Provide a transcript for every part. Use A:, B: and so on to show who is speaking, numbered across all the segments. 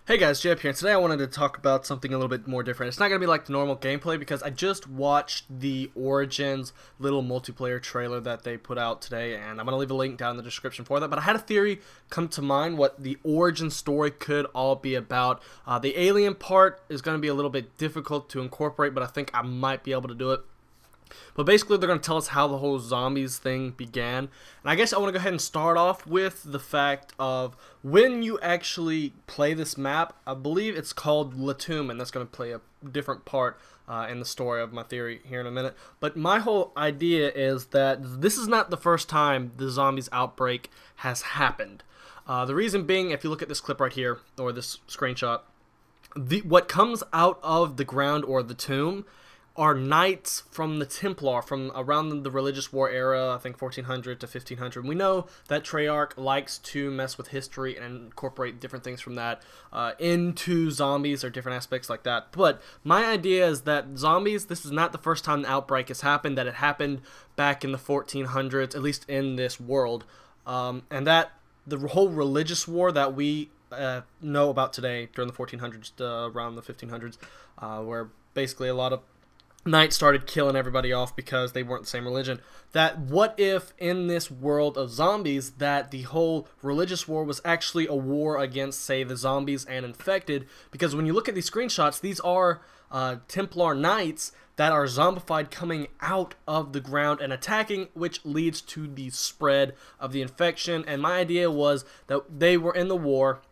A: Hey guys, Jhub here, and today I wanted to talk about something a little bit more different. It's not going to be like the normal gameplay because I just watched the Origins little multiplayer trailer that they put out today, and I'm going to leave a link down in the description for that. But I had a theory come to mind what the origin story could all be about. The alien part is going to be a little bit difficult to incorporate, but I think I might be able to do it. But basically, they're going to tell us how the whole zombies thing began. And I guess I want to go ahead and start off with the fact of when you actually play this map, I believe it's called Latum, and that's going to play a different part in the story of my theory here in a minute. But my whole idea is that this is not the first time the zombies outbreak has happened. The reason being, if you look at this clip right here, or this screenshot, what comes out of the ground or the tomb are knights from the Templar from around the religious war era, I think 1400 to 1500. We know that Treyarch likes to mess with history and incorporate different things from that into zombies or different aspects like that. But my idea is that zombies, this is not the first time the outbreak has happened, that it happened back in the 1400s, at least in this world. And that the whole religious war that we know about today during the 1400s, around the 1500s, where basically a lot of knights started killing everybody off because they weren't the same religion. That what if in this world of zombies that the whole religious war was actually a war against, say, the zombies and infected? Because when you look at these screenshots, these are Templar knights that are zombified coming out of the ground and attacking, which leads to the spread of the infection. And my idea was that they were in the war,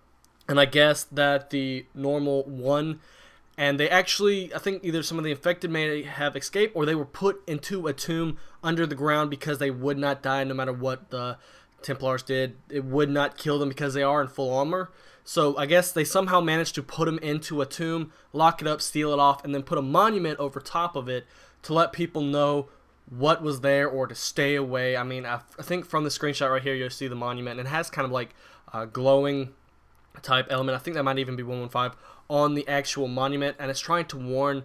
A: and I guess that the normal won. And they actually, I think either some of the infected may have escaped or they were put into a tomb under the ground because they would not die no matter what the Templars did. It would not kill them because they are in full armor. So I guess they somehow managed to put them into a tomb, lock it up, seal it off, and then put a monument over top of it to let people know what was there or to stay away. I mean, I think from the screenshot right here, you'll see the monument. And it has kind of like a glowing type element. I think that might even be 115 on the actual monument, and it's trying to warn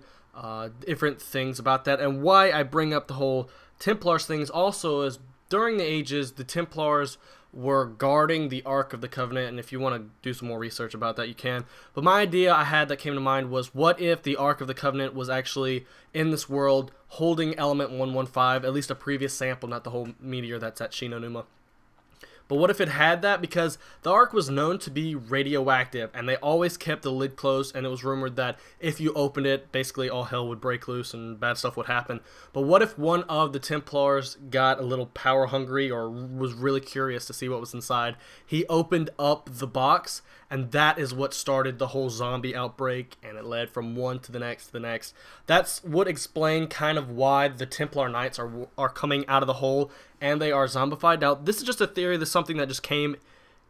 A: different things about that. And why I bring up the whole Templars things also is during the ages, the Templars were guarding the Ark of the Covenant, and if you want to do some more research about that, you can. But my idea I had that came to mind was, what if the Ark of the Covenant was actually in this world holding element 115, at least a previous sample, not the whole meteor that's at Shinonuma. But what if it had that? Because the Ark was known to be radioactive, and they always kept the lid closed, and it was rumored that if you opened it, basically all hell would break loose and bad stuff would happen. But what if one of the Templars got a little power hungry or was really curious to see what was inside? He opened up the box, and that is what started the whole zombie outbreak, and it led from one to the next to the next. That's what explained kind of why the Templar Knights are coming out of the hole, and they are zombified. Now, this is just a theory. This is something that just came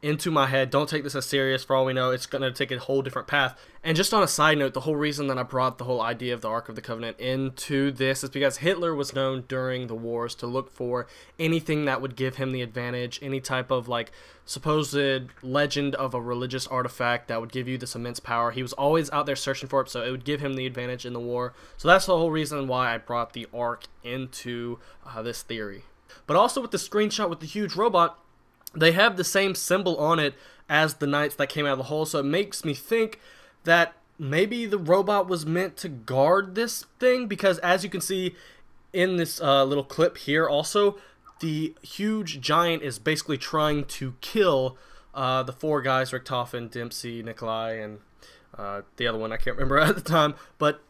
A: into my head. Don't take this as serious. For all we know, it's going to take a whole different path. And just on a side note, the whole reason that I brought the whole idea of the Ark of the Covenant into this is because Hitler was known during the wars to look for anything that would give him the advantage, any type of like supposed legend of a religious artifact that would give you this immense power. He was always out there searching for it, so it would give him the advantage in the war. So that's the whole reason why I brought the Ark into this theory. But also with the screenshot with the huge robot, they have the same symbol on it as the knights that came out of the hole, so it makes me think that maybe the robot was meant to guard this thing, because as you can see in this little clip here also, the huge giant is basically trying to kill the four guys, Richtofen, Dempsey, Nikolai, and the other one I can't remember at the time, but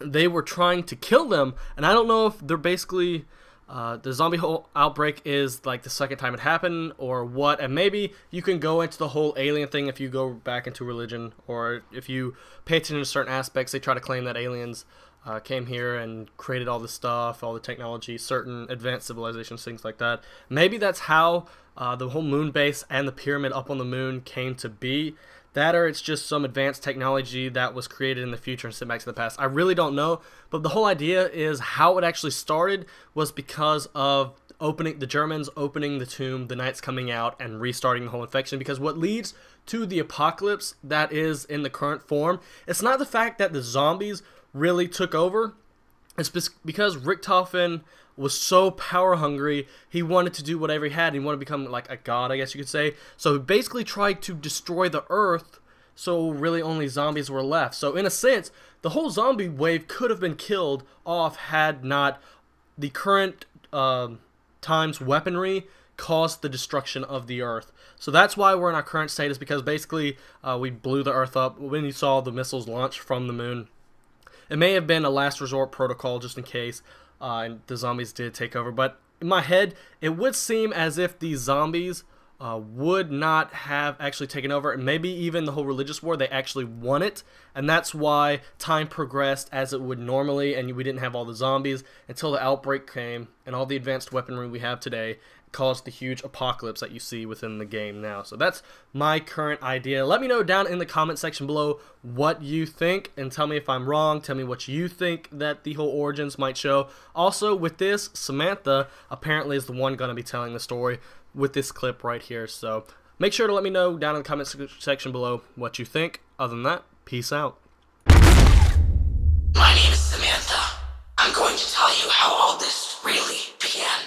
A: they were trying to kill them, and I don't know if they're basically... the zombie whole outbreak is like the second time it happened or what, and maybe you can go into the whole alien thing if you go back into religion, or if you pay attention to certain aspects. They try to claim that aliens came here and created all this stuff, all the technology, certain advanced civilizations, things like that. Maybe that's how the whole moon base and the pyramid up on the moon came to be. That, or it's just some advanced technology that was created in the future and sent back to the past. I really don't know, but the whole idea is how it actually started was because of the Germans opening the tomb, the knights coming out and restarting the whole infection. Because what leads to the apocalypse that is in the current form, it's not the fact that the zombies really took over. It's because Richtofen was so power hungry, he wanted to do whatever he had. He wanted to become like a god, I guess you could say. So he basically tried to destroy the earth so really only zombies were left. So in a sense, the whole zombie wave could have been killed off had not the current time's weaponry caused the destruction of the Earth. So that's why we're in our current status, because basically we blew the Earth up when you saw the missiles launch from the moon. It may have been a last resort protocol just in case and the zombies did take over, but in my head it would seem as if these zombies would not have actually taken over, and maybe even the whole religious war, they actually won it, and that's why time progressed as it would normally, and we didn't have all the zombies until the outbreak came, and all the advanced weaponry we have today caused the huge apocalypse that you see within the game now. So that's my current idea. Let me know down in the comment section below what you think, and tell me if I'm wrong. Tell me what you think that the whole origins might show. Also, with this, Samantha apparently is the one going to be telling the story with this clip right here. So make sure to let me know down in the comment section below what you think. Other than that, peace out.
B: My name is Samantha. I'm going to tell you how all this really began.